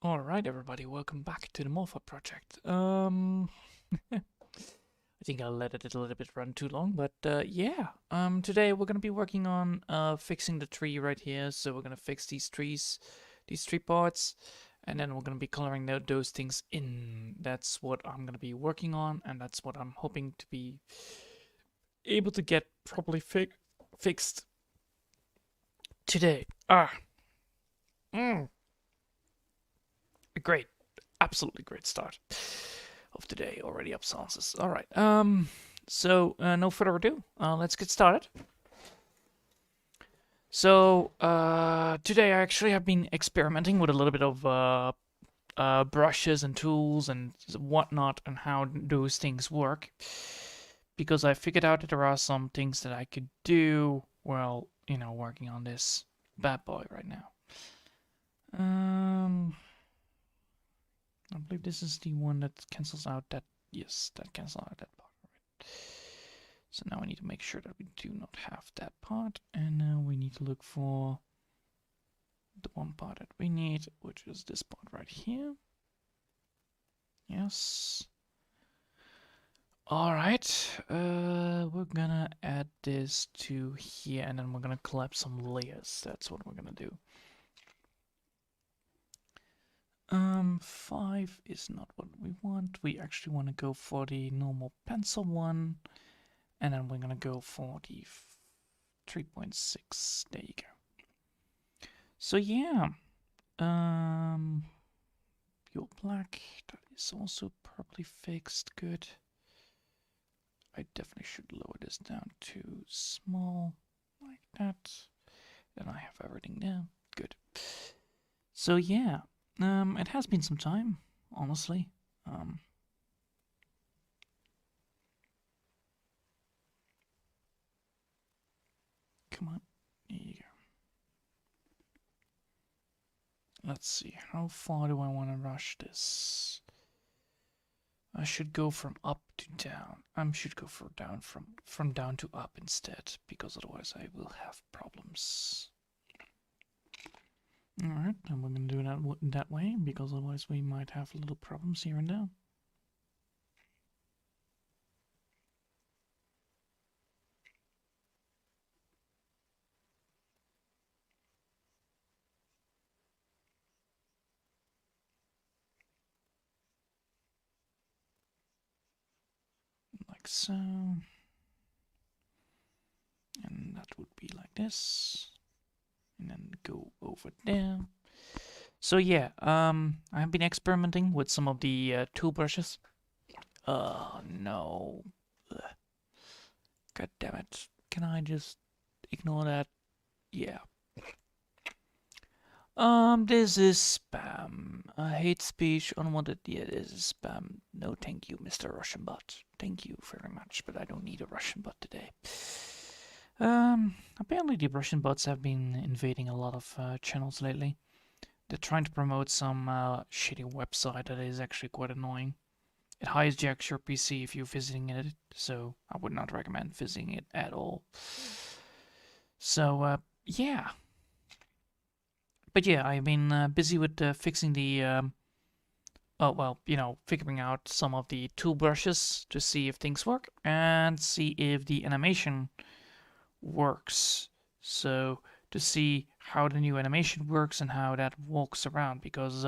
Alright everybody, welcome back to the moth-hawk project. I think I'll let it a little bit run too long, but yeah. Today we're gonna be working on fixing the tree right here. So we're gonna fix these trees, these tree parts, and then we're gonna be coloring those things in. That's what I'm gonna be working on, and that's what I'm hoping to be able to get properly fixed today. Great, absolutely great start of today. Already up sauces. All right. So no further ado, let's get started. So today I actually have been experimenting with a little bit of brushes and tools and whatnot, and how those things work, because I figured out that there are some things that I could do while, you know, working on this bad boy right now. I believe this is the one that cancels out that. Yes, that cancels out that part. Right. So now we need to make sure that we do not have that part, and now we need to look for the one part that we need, which is this part right here. Yes. All right. We're gonna add this to here, and then we're gonna collapse some layers. That's what we're gonna do. 5 is not what we want. We actually want to go for the normal pencil one, and then we're gonna go for the 3.6. There you go. So yeah, pure black, that is also properly fixed. Good. I definitely should lower this down to small, like that. Then I have everything there. Good. So yeah. It has been some time, honestly. Come on, there you go. Let's see, how far do I want to rush this? I should go from up to down. I should go for down from down to up instead, because otherwise I will have problems. Alright, and we're going to do that that way, because otherwise we might have little problems here and there. Like so. And that would be like this. And then go over there. So yeah, I have been experimenting with some of the tool brushes. No. Ugh. God damn it. Can I just ignore that? Yeah. This is spam. Hate speech, unwanted. Yeah, this is spam. No, thank you, Mr. Russian bot. Thank you very much, but I don't need a Russian bot today. Apparently the Russian bots have been invading a lot of channels lately. They're trying to promote some shitty website that is actually quite annoying. It hijacks your PC if you're visiting it, so I would not recommend visiting it at all. So, yeah. But yeah, I've been busy with fixing the, oh, well, you know, figuring out some of the tool brushes to see if things work, and see if the animation works. So, to see how the new animation works and how that walks around, because,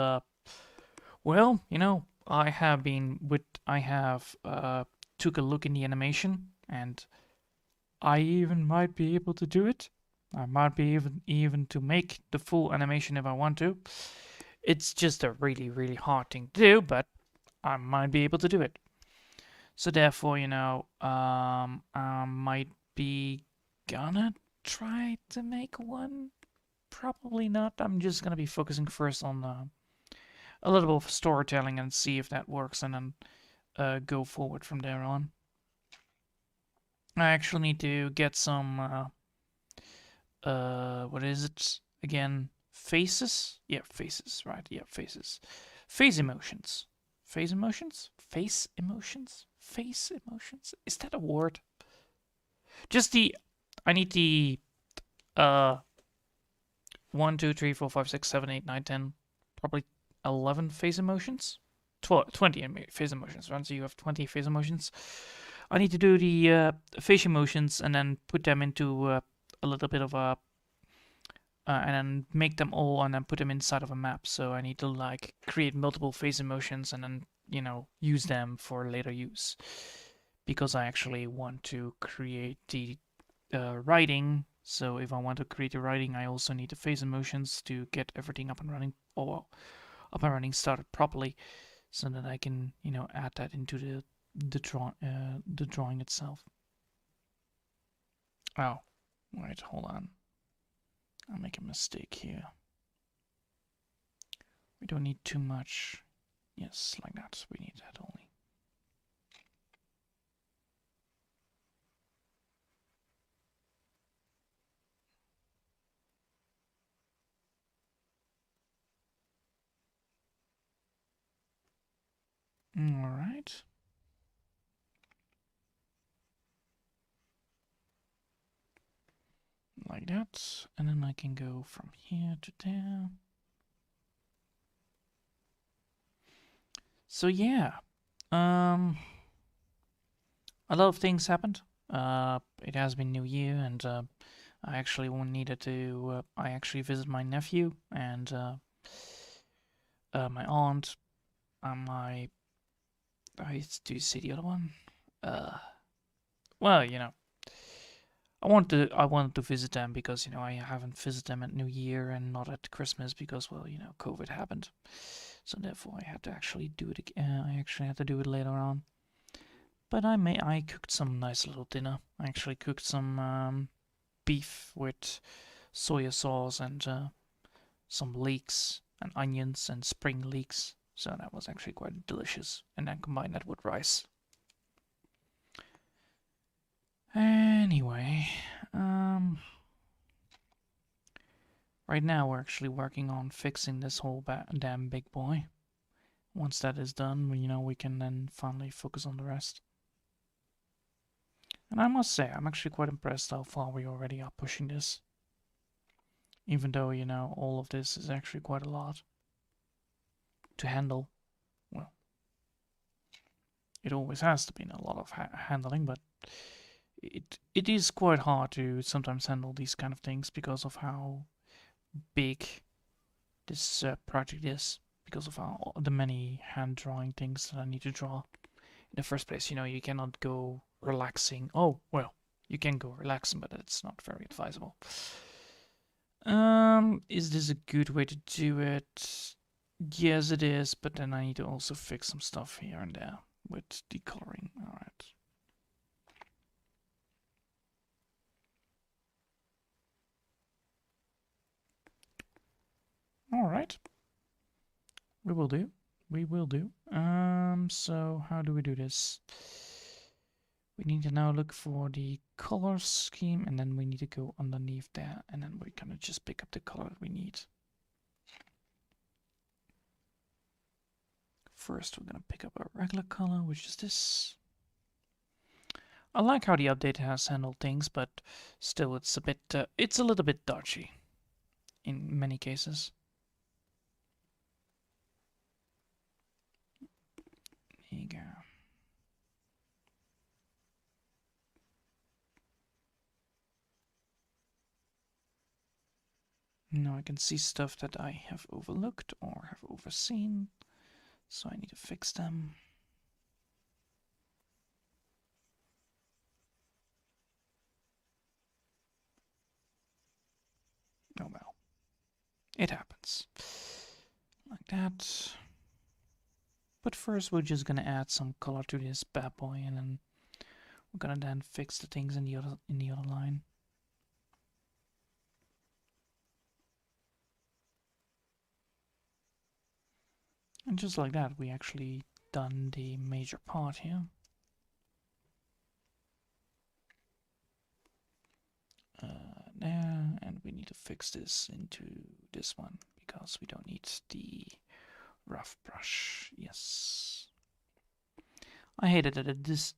well, you know, I have took a look in the animation, and I even might be able to do it. I might be even to make the full animation if I want to. It's just a really hard thing to do, but I might be able to do it. So therefore, you know, I might be gonna try to make one. Probably not. I'm just gonna be focusing first on a little bit of storytelling and see if that works, and then go forward from there on. I actually need to get some what is it again? Faces? Yeah, faces, right? Yeah, faces. Face emotions. Face emotions? Face emotions? Face emotions? Is that a word? Just I need the 1, 2, 3, 4, 5, 6, 7, 8, 9, 10. Probably 11 phase emotions. 20 phase emotions. Once you have 20 phase emotions, I need to do the phase emotions and then put them into a little bit of a and then make them all and then put them inside of a map. So I need to like create multiple phase emotions and then, you know, use them for later use. Because I actually want to create the writing. So if I want to create the writing, I also need the phase emotions to get everything up and running, or up and running started properly, so that I can, you know, add that into the drawing itself. Oh, wait, hold on. I'll make a mistake here. We don't need too much. Yes, like that. We need that only. All right. Like that. And then I can go from here to there. So yeah. A lot of things happened. It has been New Year, and I actually needed to. I actually visit my nephew and my aunt and my. Do you see the other one? Well, you know, I wanted to visit them because, you know, I haven't visited them at New Year and not at Christmas because, well, you know, COVID happened. So therefore, I had to actually do it again. I actually had to do it later on. But I cooked some nice little dinner. I actually cooked some beef with soya sauce and some leeks and onions and spring leeks. So that was actually quite delicious. And then combine that with rice. Anyway, right now we're actually working on fixing this whole damn big boy. Once that is done, you know, we can then finally focus on the rest. And I must say, I'm actually quite impressed how far we already are pushing this. Even though, you know, all of this is actually quite a lot to handle. Well, it always has to be a lot of handling, but it is quite hard to sometimes handle these kind of things because of how big this project is, because of how the many hand drawing things that I need to draw. In the first place, you know, you cannot go relaxing. Oh, well, you can go relaxing, but it's not very advisable. Is this a good way to do it? Yes, it is, but then I need to also fix some stuff here and there with decoloring. Alright. Alright. We will do. We will do. So how do we do this? We need to now look for the color scheme, and then we need to go underneath there, and then we're gonna just pick up the color we need. First, we're gonna pick up a regular color, which is this. I like how the update has handled things, but still, it's a bit, it's a little bit dodgy in many cases. There you go. Now I can see stuff that I have overlooked or have overseen, so I need to fix them. Oh well, it happens. Like that. But first we're just gonna add some color to this bad boy, and then we're gonna then fix the things in the other line. And just like that, we actually done the major part here. There, and we need to fix this into this one because we don't need the rough brush. Yes. I hated that it's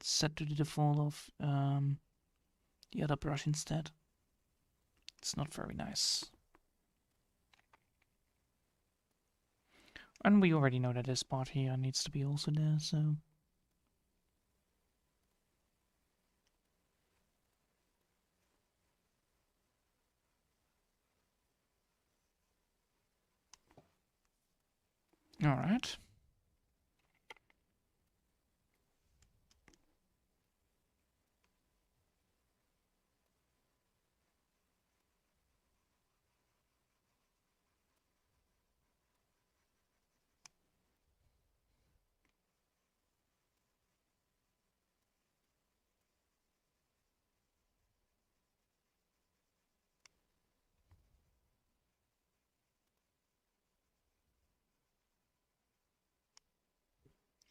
set to the default of the other brush instead. It's not very nice. And we already know that this part here needs to be also there, so... Alright.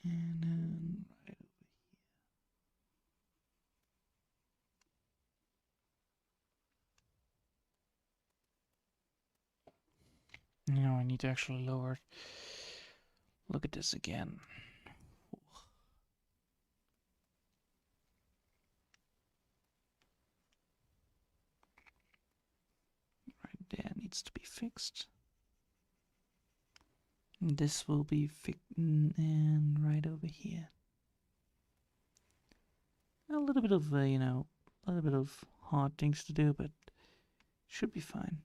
And then... Now I need to actually lower it. Look at this again. Right there needs to be fixed. This will be fixed, and right over here. A little bit of, you know, a little bit of hard things to do, but should be fine.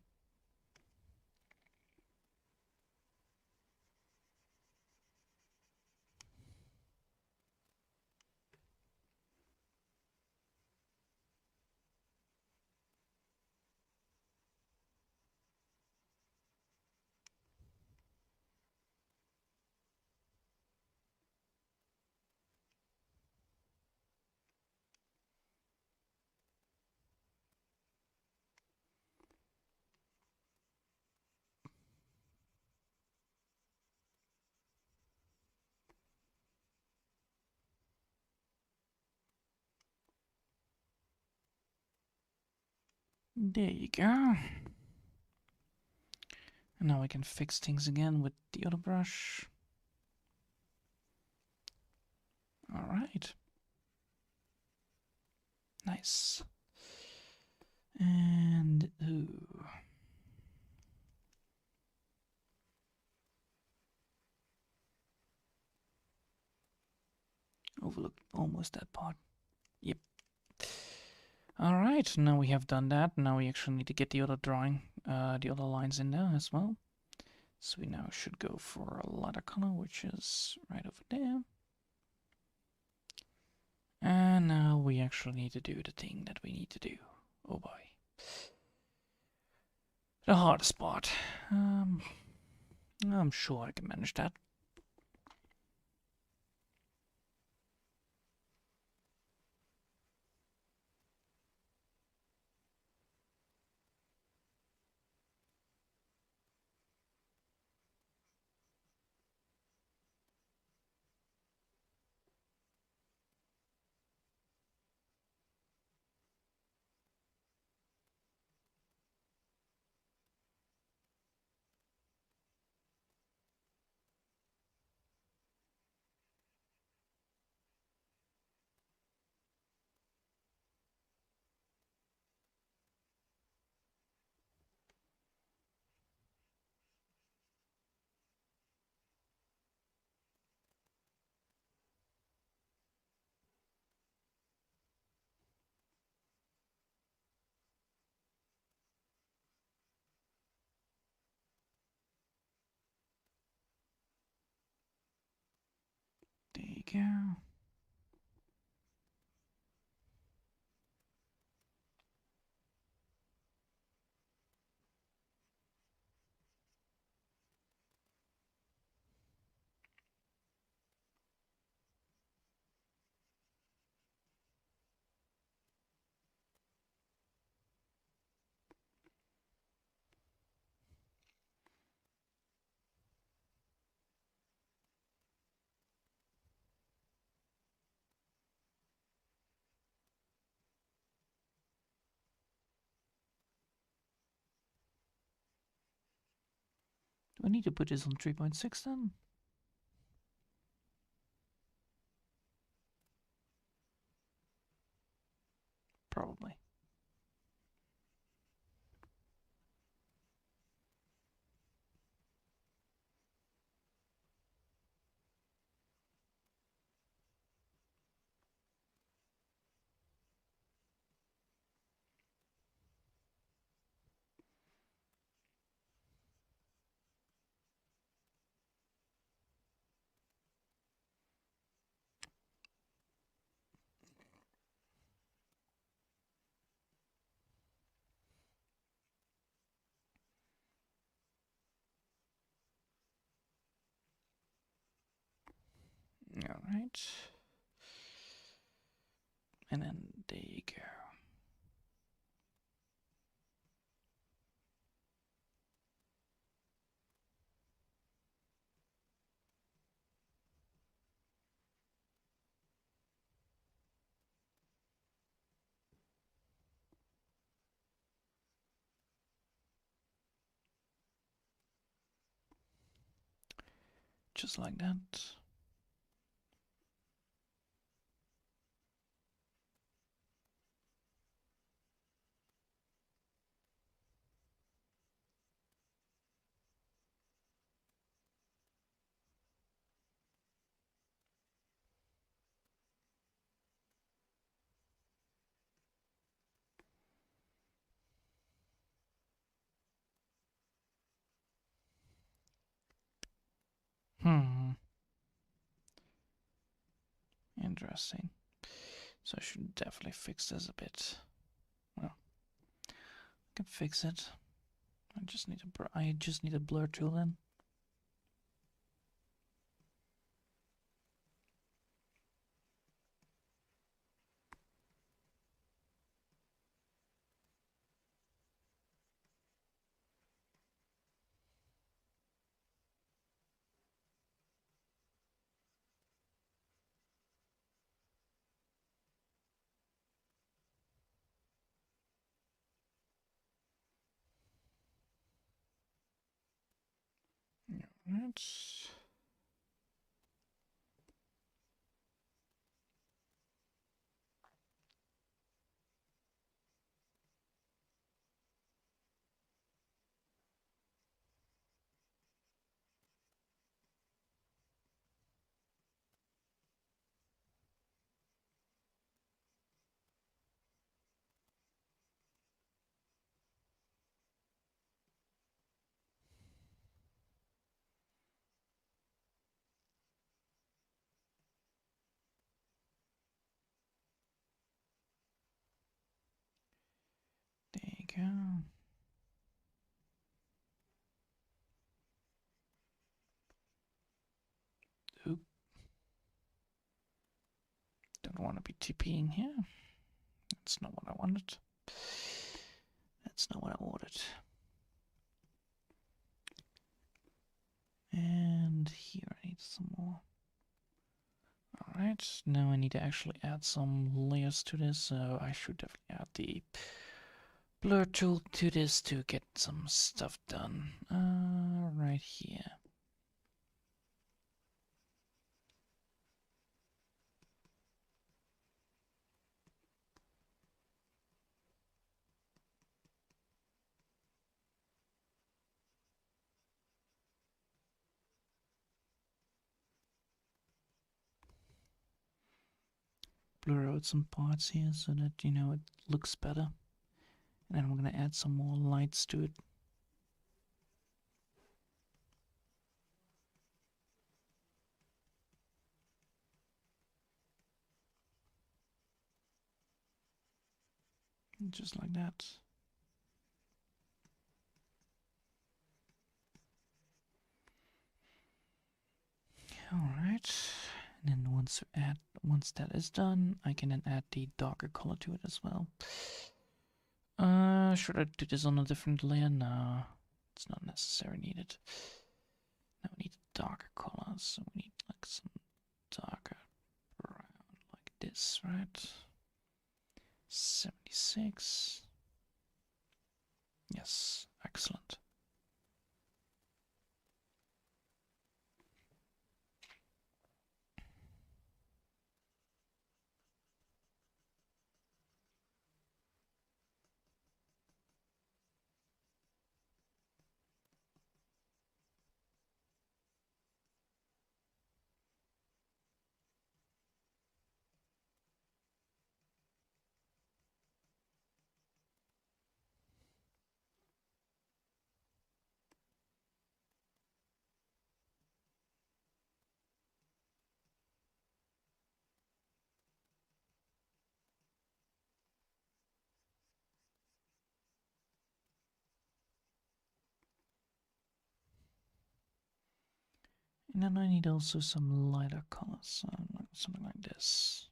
There you go. And now we can fix things again with the other brush. Alright. Nice. And, ooh. Overlooked almost that part. Yep. Alright, now we have done that. Now we actually need to get the other drawing, the other lines in there as well. So we now should go for a lighter color, which is right over there. And now we actually need to do the thing that we need to do. Oh boy. The hardest part. I'm sure I can manage that. There you go. Do I need to put this on 3.6 then? Probably. right. And then there you go. Just like that. Interesting. So I should definitely fix this a bit. Well, I can fix it. I just need a blur tool then. Alright. There you go. Oop. Don't want to be TPing here. That's not what I wanted. That's not what I wanted. And here I need some more. Alright, now I need to actually add some layers to this, so I should definitely add the blur tool to this to get some stuff done. Right here. Blur out some parts here so that, you know, it looks better. And then I'm gonna add some more lights to it. Just like that. Alright. And then once that is done, I can then add the darker color to it as well. Should I do this on a different layer? No, it's not necessarily needed. Now we need a darker color, so we need like some darker brown like this, right? 76. Yes, excellent. And then I need also some lighter colors, something like this.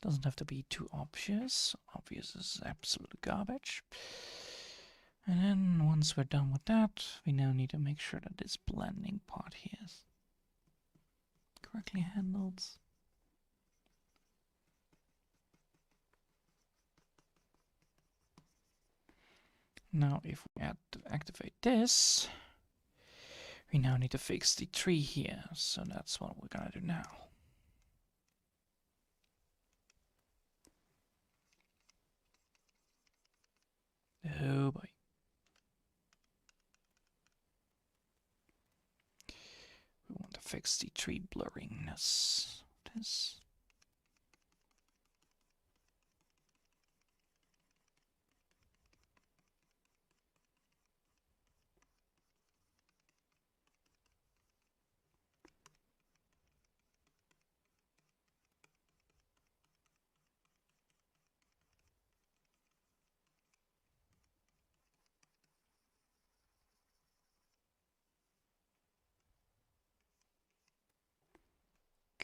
Doesn't have to be too obvious. Obvious is absolute garbage. And then once we're done with that, we now need to make sure that this blending part here is correctly handled. Now if we activate this, we now need to fix the tree here. So that's what we're gonna do now. Oh boy. We want to fix the tree blurriness. This.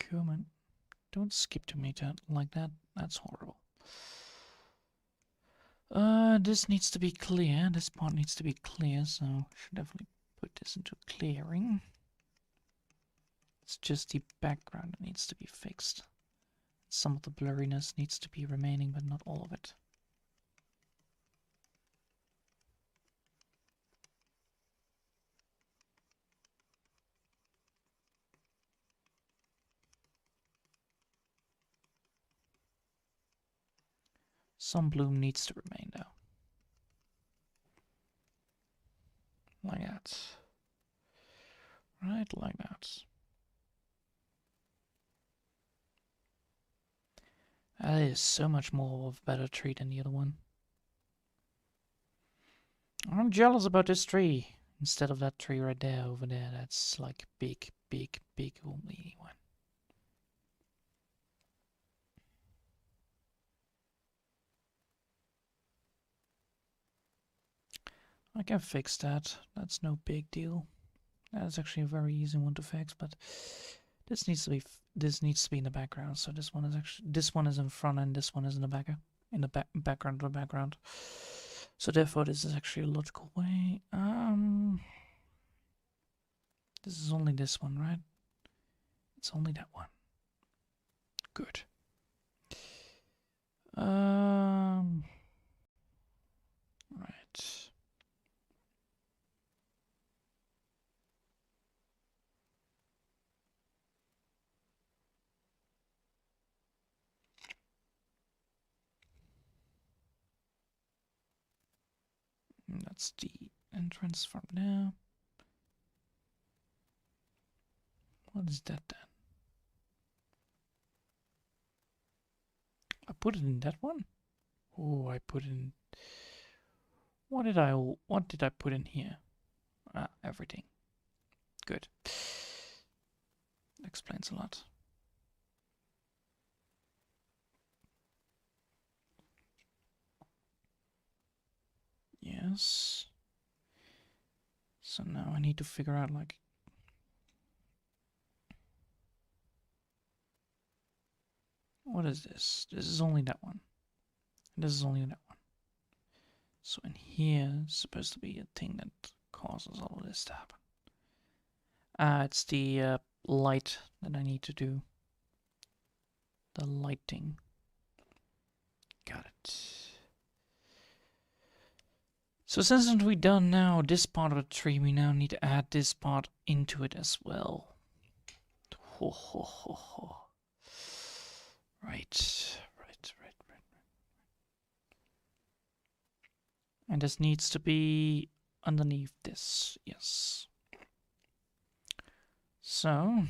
Come on. Don't skip to me like that. That's horrible. This needs to be clear. This part needs to be clear, so I should definitely put this into clearing. It's just the background that needs to be fixed. Some of the blurriness needs to be remaining, but not all of it. Some bloom needs to remain though. Like that. Right, like that. That is so much more of a better tree than the other one. I'm jealous about this tree. Instead of that tree right there, over there, that's like big, big, big only one. I can fix that. That's no big deal. That's actually a very easy one to fix, but this needs to be in the background. So this one is in front and this one is in the back, background of the background. So therefore, this is actually a logical way. This is only this one, right? It's only that one. Good. Right. That's the entrance from there. What is that then? I put it in that one? Oh, I put in... What did I put in here? Everything. Good. Explains a lot. Yes. So now I need to figure out, like... What is this? This is only that one. This is only that one. So in here is supposed to be a thing that causes all of this to happen. It's the light that I need to do. The lighting. Got it. So since we've done now this part of the tree, we now need to add this part into it as well. Ho ho ho ho. Right. And this needs to be underneath this, yes. So,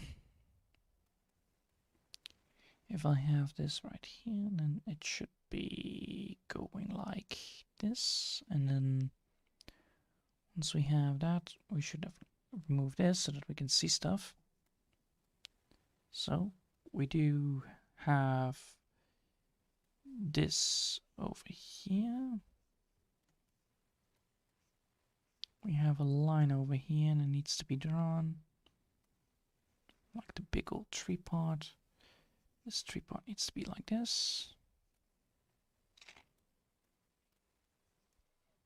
if I have this right here, then it should be going like this. And then once we have that, we should definitely remove this so that we can see stuff. So we do have this over here. We have a line over here and it needs to be drawn. Like the big old tree part. This tree part needs to be like this.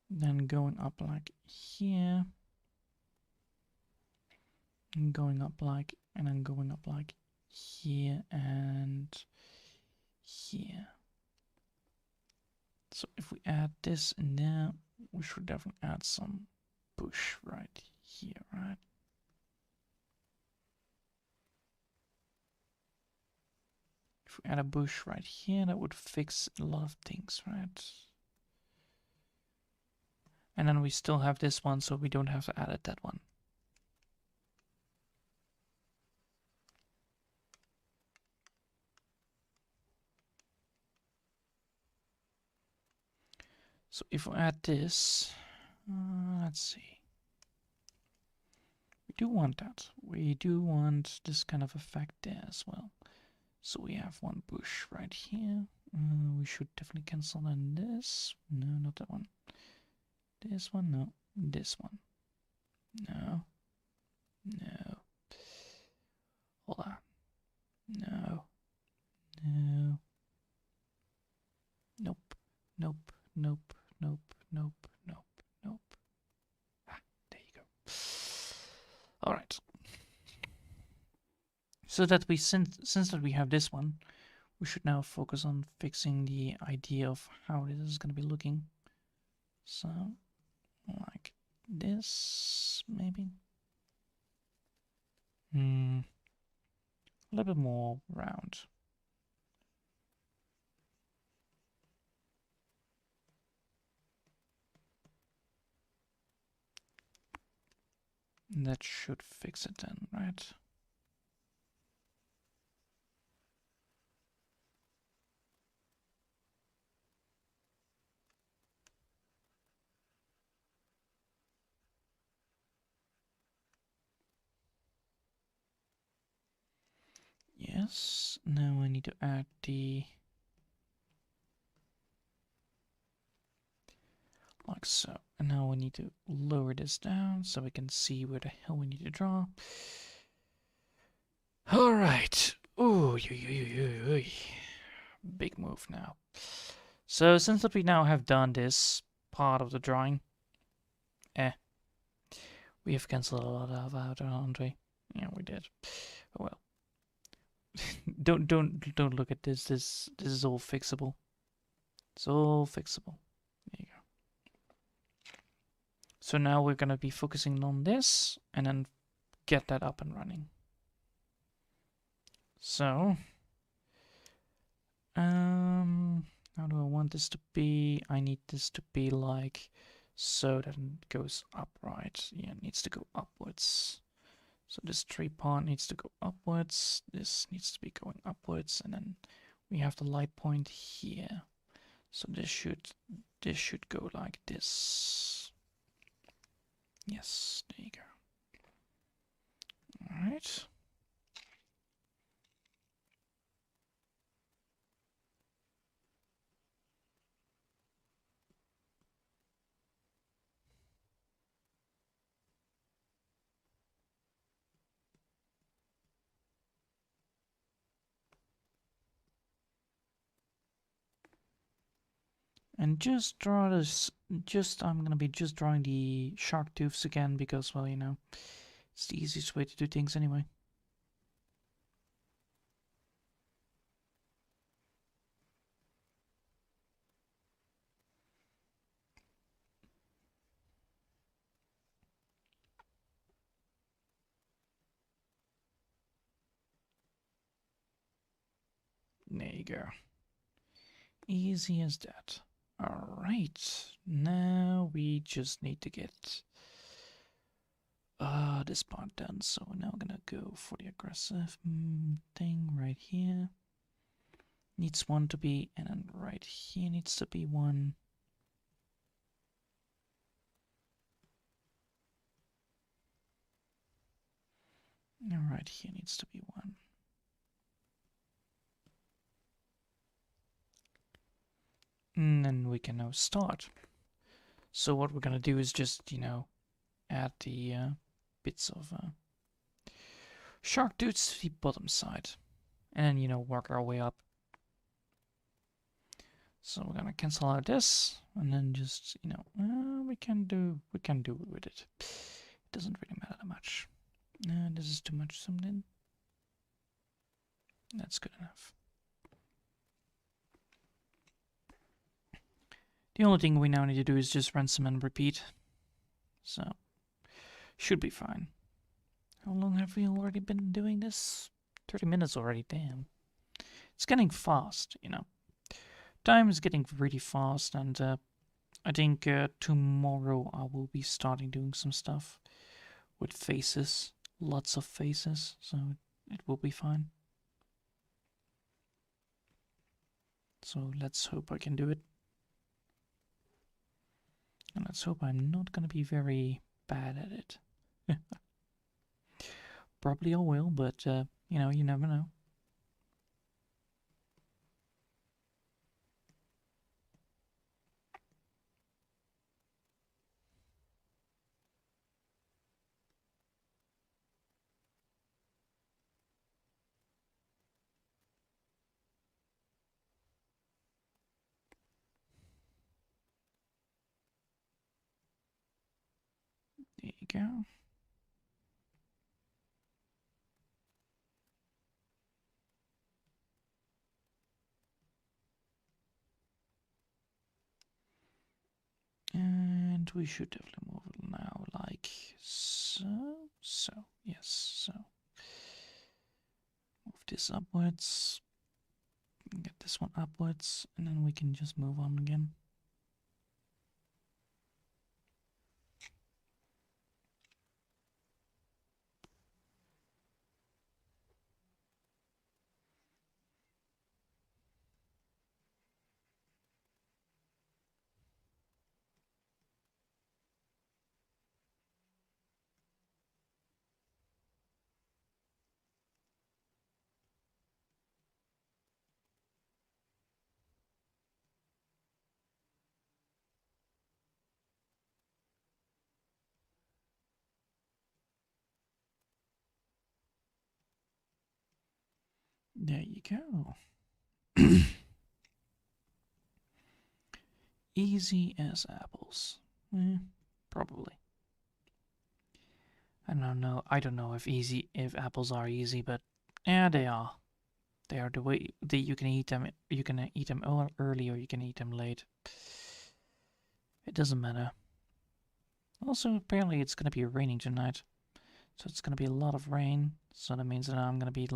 Then going up like here. And going up like, and then going up like here and here. So if we add this in there, we should definitely add some bush right here, right? If we add a bush right here, that would fix a lot of things, right? And then we still have this one, so we don't have to add that one. So if we add this, let's see. We do want that. We do want this kind of effect there as well. So we have one bush right here. We should definitely cancel then this. No, not that one. This one, no. This one. No. No. Hold on. No. No. Nope. Nope. Nope. Nope. Nope. Nope. Nope. Ah, there you go. Alright. So that we, since that we have this one, we should now focus on fixing the idea of how this is going to be looking. So, like this, maybe. A little bit more round. That should fix it then, right? Yes, now I need to add the... like so. And now we need to lower this down so we can see where the hell we need to draw. Alright. Ooh, big move now. So since that we now have done this part of the drawing, we have cancelled a lot of out, haven't we? Yeah, we did. Oh well. don't look at this. This is all fixable. It's all fixable. There you go. So now we're gonna be focusing on this and then get that up and running. So, how do I want this to be? I need this to be like so that it goes upright. Yeah, it needs to go upwards. So this tree part needs to go upwards. This needs to be going upwards, and then we have the light point here. So this should go like this. Yes, there you go. All right. And just draw this, I'm gonna be just drawing the shark tooths again because, well, you know, it's the easiest way to do things anyway. There you go. Easy as that. Alright, now we just need to get this part done. So we're now gonna go for the aggressive thing right here. Needs one to be, and then right here needs to be one. Alright, here needs to be one. And then we can now start. So what we're gonna do is just, add the bits of shark tooth to the bottom side. And then, work our way up. So we're gonna cancel out this, and then just, we can do it with it. It doesn't really matter that much. This is too much zoomed in. That's good enough. The only thing we now need to do is just ransom and repeat. So, should be fine. How long have we already been doing this? 30 minutes already, damn. It's getting fast, Time is getting really fast, and I think tomorrow I will be starting doing some stuff with faces. Lots of faces, so it will be fine. So let's hope I can do it. And let's hope I'm not gonna be very bad at it. Probably I will, but you never know. There you go. And we should definitely move it now, like so. So, yes, so. Move this upwards. Get this one upwards, and then we can just move on again. There you go. Easy as apples. Probably. I don't know if apples are easy, but yeah, they are. They are the way that you can eat them. You can eat them early or you can eat them late. It doesn't matter. Also, apparently it's gonna be raining tonight, so it's gonna be a lot of rain. So that means that I'm gonna be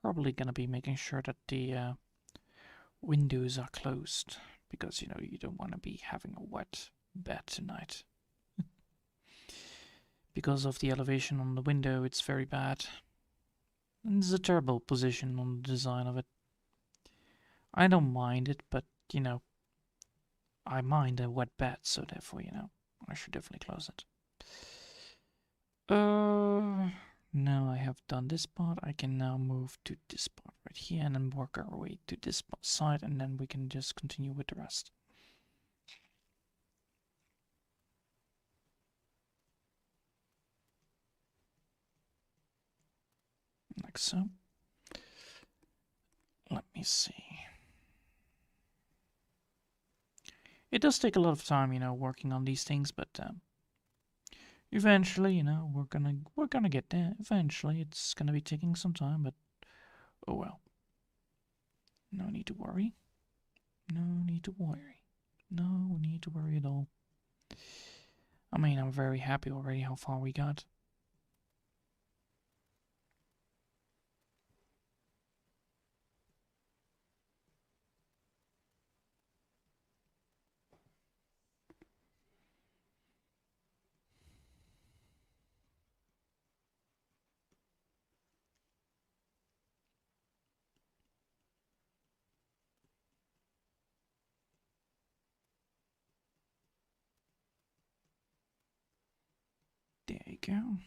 probably gonna be making sure that the windows are closed because you don't want to be having a wet bed tonight. Because of the elevation on the window, it's very bad. And it's a terrible position on the design of it. I don't mind it, but I mind a wet bed, so therefore, I should definitely close it. Now I have done this part, I can now move to this part right here and then work our way to this side, and then we can just continue with the rest. Like so. Let me see. It does take a lot of time, working on these things, but eventually, we're gonna get there. Eventually, it's gonna be taking some time, but oh well. No need to worry. No need to worry. No need to worry at all. I mean, I'm very happy already how far we got. There you go.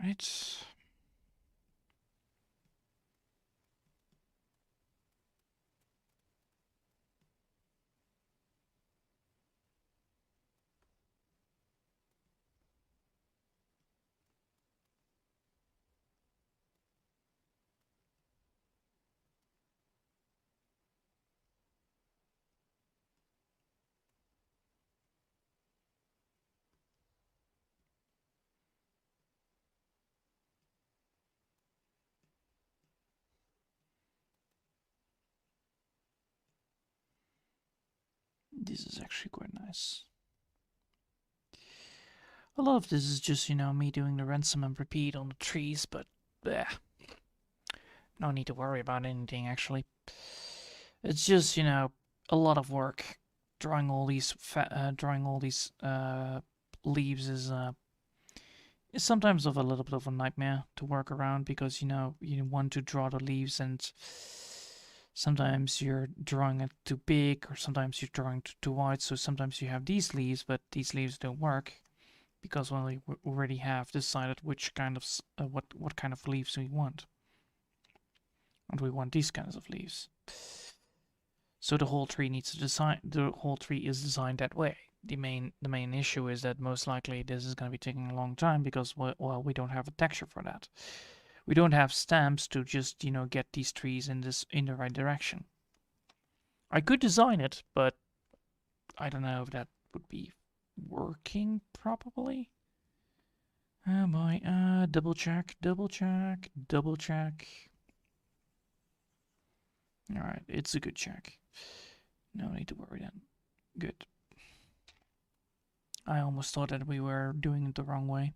Alright. This is actually quite nice. A lot of this is just, you know, me doing the ransom and repeat on the trees, but bleh. No need to worry about anything, actually. It's just, you know, a lot of work. Drawing all these leaves is sometimes of a little bit of a nightmare to work around because, you know, you want to draw the leaves and sometimes you're drawing it too big or sometimes you're drawing too wide. So sometimes you have these leaves, but these leaves don't work because we already have decided which kind of what kind of leaves we want. And we want these kinds of leaves. So the whole tree needs to design. The whole tree is designed that way. The main issue is that most likely this is going to be taking a long time because well we don't have a texture for that. We don't have stamps to just, you know, get these trees in the right direction. I could design it, but I don't know if that would be working properly. Oh boy, double check. Alright, it's a good check. No need to worry then. Good. I almost thought that we were doing it the wrong way.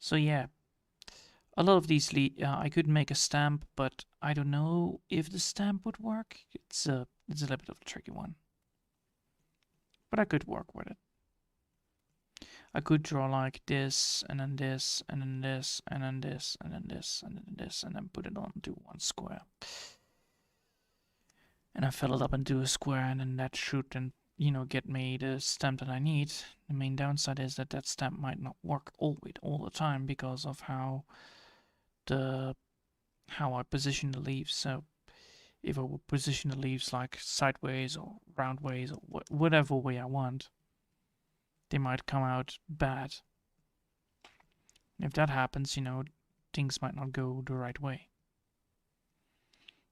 So yeah, a lot of these I could make a stamp, but I don't know if the stamp would work. It's a little bit of a tricky one. But I could work with it. I could draw like this, and then this, and then this, and then this, and then this, and then this, and then put it onto one square. And I fill it up into a square, and then that should then, you know, get me the stamp that I need. The main downside is that that stamp might not work all the time because of how I position the leaves. So if I would position the leaves like sideways or roundways or whatever way I want, they might come out bad. If that happens, you know, things might not go the right way.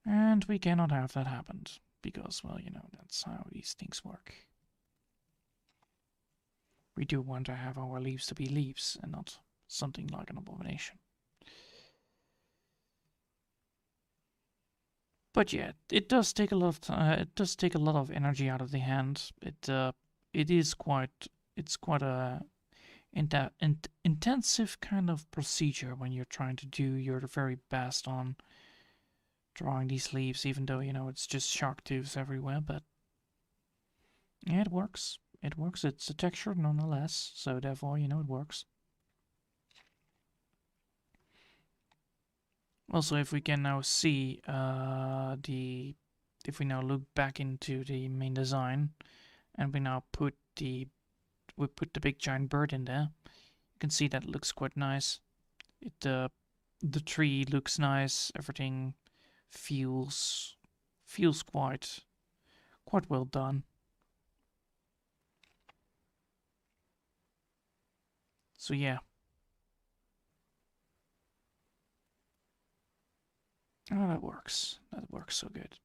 And we cannot have that happen because, well, you know, that's how these things work. We do want to have our leaves to be leaves and not something like an abomination. But yeah, it does take a lot of time. It does take a lot of energy out of the hand. It's quite a intensive kind of procedure when you're trying to do your very best on drawing these leaves, even though, you know, it's just shark tooths everywhere. But yeah, it works. It works. It's a texture nonetheless, so therefore, you know, it works. Also, if we can now see if we now look back into the main design, and we now put the big giant bird in there, you can see that it looks quite nice. The tree looks nice. Everything feels quite well done. So yeah. Oh, that works. That works so good.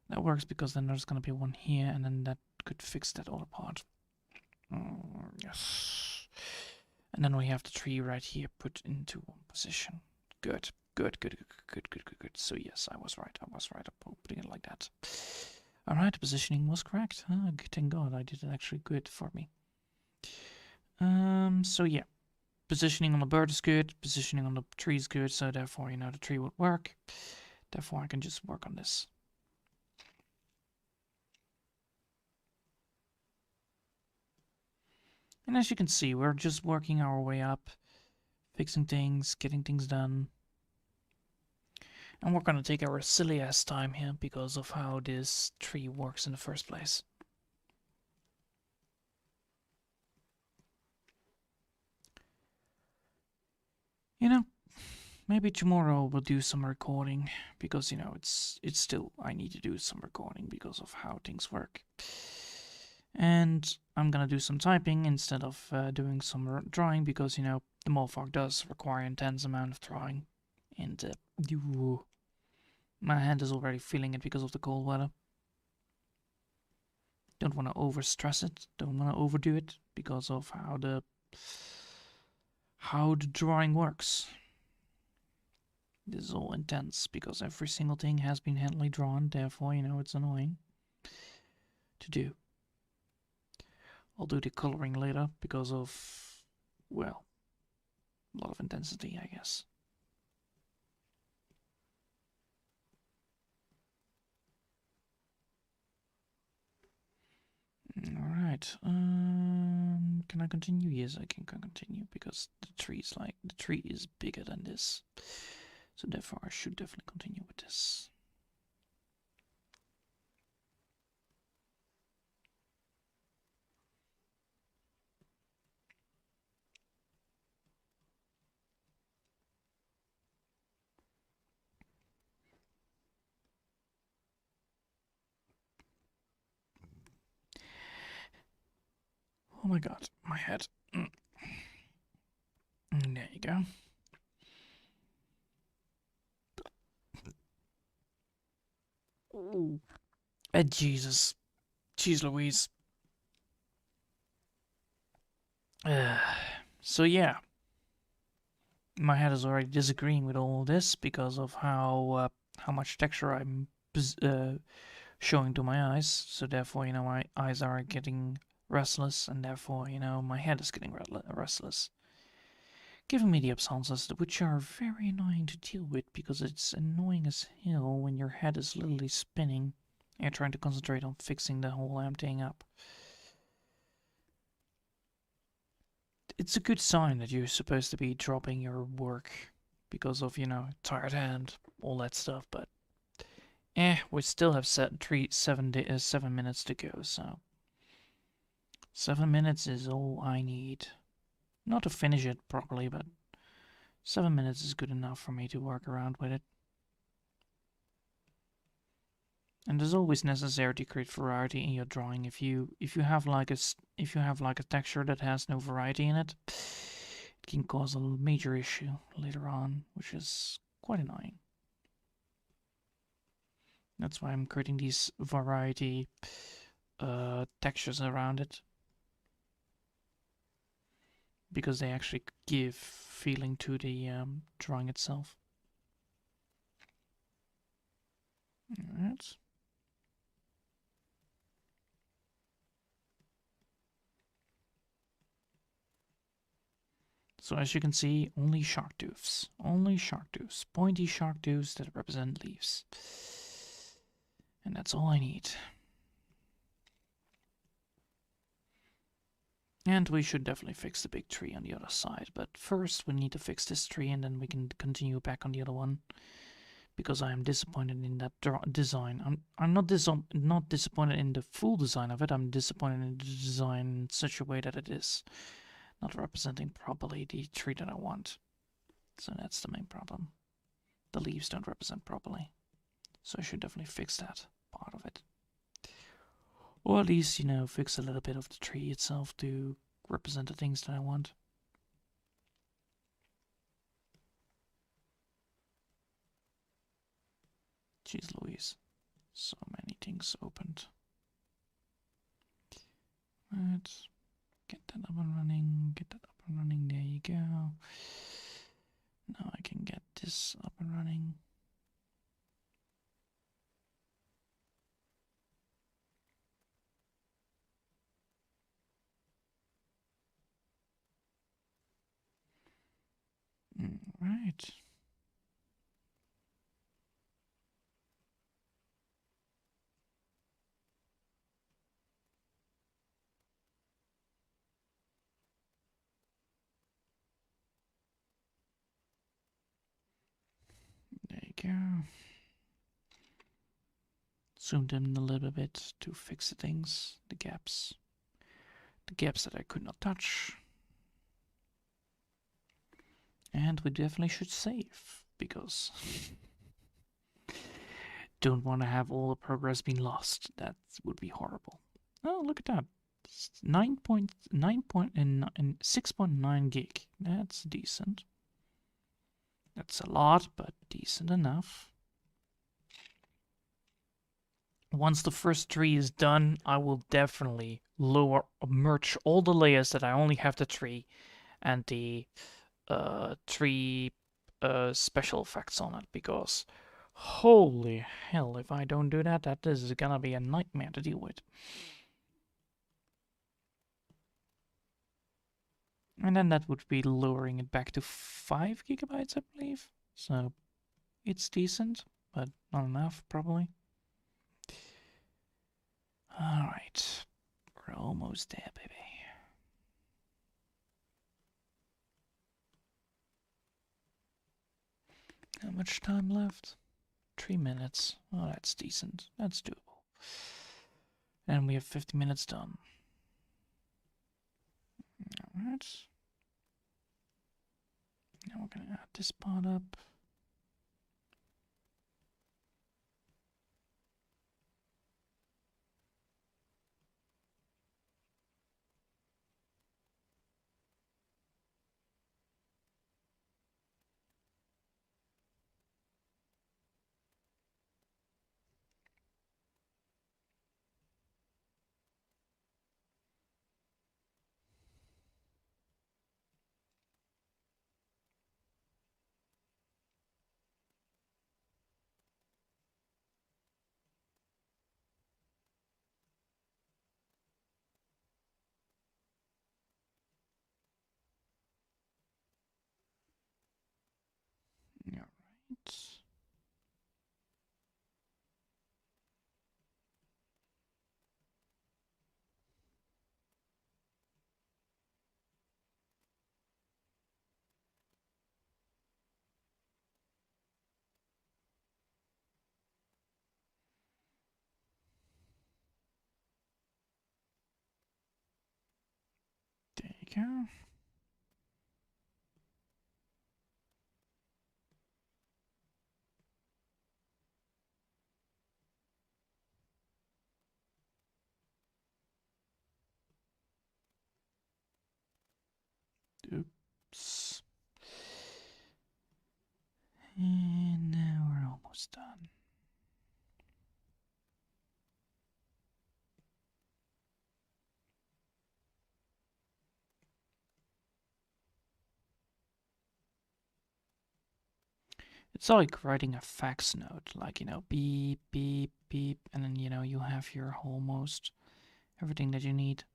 That works because then there's gonna be one here, and then that could fix that other part. Yes. And then we have the tree right here put into one position. Good. So yes, I was right. I'm putting it like that. Alright, the positioning was correct. Thank God, I did it actually good for me. So yeah. Positioning on the bird is good, positioning on the tree is good, so therefore, you know, the tree would work. Therefore, I can just work on this. And as you can see, we're just working our way up, fixing things, getting things done. And we're going to take our silly ass time here because of how this tree works in the first place. You know, maybe tomorrow we'll do some recording because you know it's still I need to do some recording because of how things work. And I'm gonna do some typing instead of doing some drawing because you know the moth-hawk does require intense amount of drawing, and my hand is already feeling it because of the cold weather. Don't want to overstress it. Don't want to overdo it because of how the drawing works. This is all intense because every single thing has been handily drawn. Therefore, you know it's annoying to do. I'll do the coloring later because of, well, a lot of intensity, I guess. Alright, can I continue? Yes, I can continue because the tree is bigger than this. So therefore I should definitely continue with this. Oh my god, my head. There you go. Jesus. Jeez Louise. So yeah. My head is already disagreeing with all this because of how much texture I'm showing to my eyes. So therefore, you know, my eyes are getting restless, and therefore, you know, my head is getting restless, giving me the absences, which are very annoying to deal with because it's annoying as hell when your head is literally spinning and you're trying to concentrate on fixing the whole emptying up. It's a good sign that you're supposed to be dropping your work because of, you know, tired hand, all that stuff, but we still have 7 minutes to go, so 7 minutes is all I need. Not to finish it properly, but 7 minutes is good enough for me to work around with it. And there's always necessary to create variety in your drawing. If you have like a texture that has no variety in it, it can cause a major issue later on, which is quite annoying. That's why I'm creating these variety textures around it, because they actually give feeling to the drawing itself. Alright. So as you can see, only shark tooths, pointy shark tooths that represent leaves. And that's all I need. And we should definitely fix the big tree on the other side, but first we need to fix this tree and then we can continue back on the other one. Because I am disappointed in that design. I'm not disappointed in the full design of it, I'm disappointed in the design in such a way that it is not representing properly the tree that I want. So that's the main problem. The leaves don't represent properly. So I should definitely fix that part of it. Or at least, you know, fix a little bit of the tree itself to represent the things that I want. Jeez Louise. So many things opened. Let's get that up and running. Get that up and running. There you go. Now I can get this up and running. Right. There you go. Zoomed in a little bit to fix the things, the gaps that I could not touch. And we definitely should save, because don't want to have all the progress being lost. That would be horrible. Oh, look at that. 6.9 gig. That's decent. That's a lot, but decent enough. Once the first tree is done, I will definitely merge all the layers that I only have the tree and the tree special effects on it, because holy hell, if I don't do that, that is gonna be a nightmare to deal with. And then that would be lowering it back to 5 gigabytes, I believe. So it's decent, but not enough, probably. Alright, we're almost there, baby. How much time left? 3 minutes. Oh, that's decent. That's doable. And we have 50 minutes done. Alright. Now we're gonna add this part up. Alright. There you go. Oops. And now we're almost done. It's like writing a fax note, like, beep, beep, beep, and then, you have your almost everything that you need.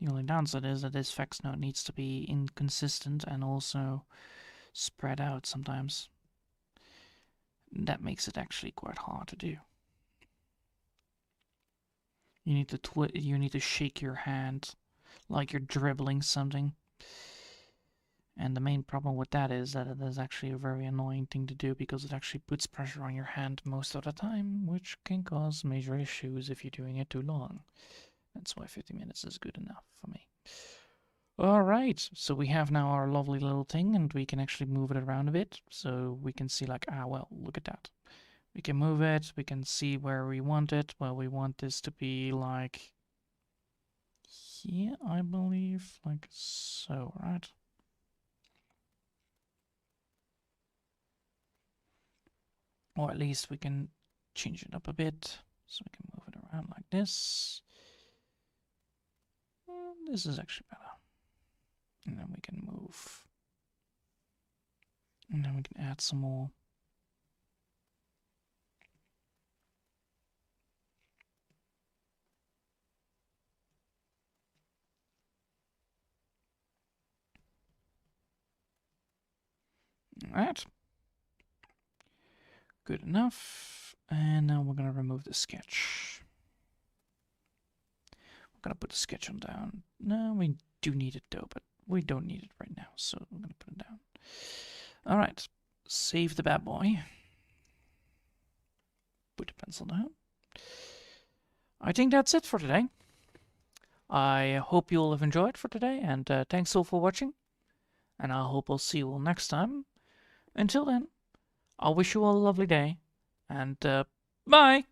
The only downside is that this fax note needs to be inconsistent and also spread out sometimes. That makes it actually quite hard to do. You need to shake your hand like you're dribbling something. And the main problem with that is that it is actually a very annoying thing to do, because it actually puts pressure on your hand most of the time, which can cause major issues if you're doing it too long. That's why 50 minutes is good enough for me. Alright, so we have now our lovely little thing, and we can actually move it around a bit, so we can see like, well, look at that. We can move it, we can see where we want it. Well, we want this to be like here, I believe, like so, right? Or at least we can change it up a bit, so we can move it around like this. This is actually better. And then we can move. And then we can add some more. Alright. Good enough. And now we're going to remove the sketch. We're going to put the sketch on down. No, we do need it though, but we don't need it right now, so we're going to put it down. Alright. Save the bad boy. Put the pencil down. I think that's it for today. I hope you'll have enjoyed for today, and thanks all for watching. and I hope I'll see you all next time. Until then, I wish you all a lovely day, and bye!